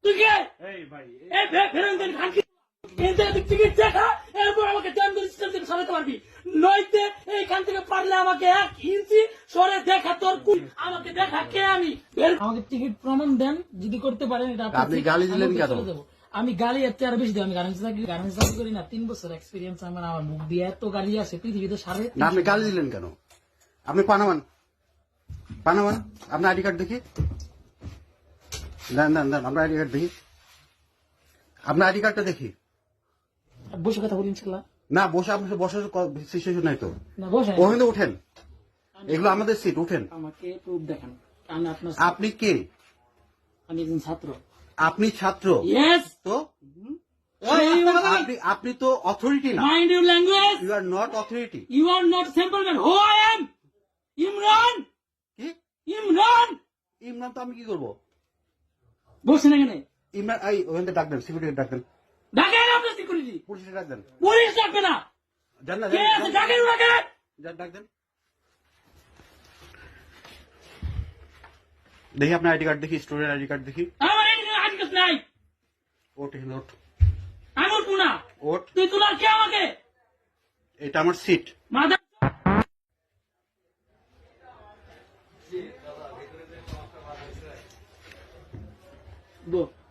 তুই কে? এই ভাই এই ফেরন দেন খানকি টিকিট দেখা, এরপর আমাকে ট্রেন সিস্টেম থেকে সরাতে পারবি, নইতে এইখান থেকে পারলে আমাকে 1 ইঞ্চি সরে দেখা তোর কুল, আমাকে দেখা কে আমি। আমাকে টিকিট প্রমাণ দেন, যদি করতে পারেন এটা আপনি গালি দিলেন কেন? আমি গালি এর চেয়ে আরো বেশি দিই। আমি গার্মেন্টস চাকরি করি না, 3 বছর এক্সপিরিয়েন্স আমার। আমার মুখ দিয়ে এত গালি আছে পৃথিবীতে সাড়ে। না, আপনি গালি দিলেন কেন? আপনি পানামান আপনার আইডি কার্ড দেখি। দেন আপনার আইডি কার্ড দেখি। আপনার আইডি কার্ডটা দেখি। বসে কথা বলি ইনশাল্লাহ। না, বসে আপনার বসার সিচুয়েশন নাই তো। না বসে ওখানে উঠেন, এগুলো আমাদের সিট, উঠেন। আমাকে প্রুফ দেখান। আমি আপনার আপনি কে? আমি একজন ছাত্র। আপনি ছাত্র? ইয়েস। তো আপনি তো অথরিটি না। Mind your language. You are not authority. You are not simple man. Who I am? Imran. কি ইমরান। ইমরান? তো আমি কি করবো? বসছেন এখানে। ইমরান এই ওখান থেকে ডাক দেন, সিকিউরিটি ডাক দেন, ডাকেন আপনার সিকিউরিটি। পুলিশে ডাক দেন। পুলিশ ডাকবে না। যান না, কে আছে ডাকেন ওনাকে। যান, ডাক দেন। দেখি আপনার আইডি কার্ড দেখি, স্টুডেন্ট আইডি কার্ড দেখি। আমার এখানে আজকাল নাই। ওট ওট আমি উঠবো না। ওট। তুই তোলার কে আমাকে? এটা আমার সিট। মাদার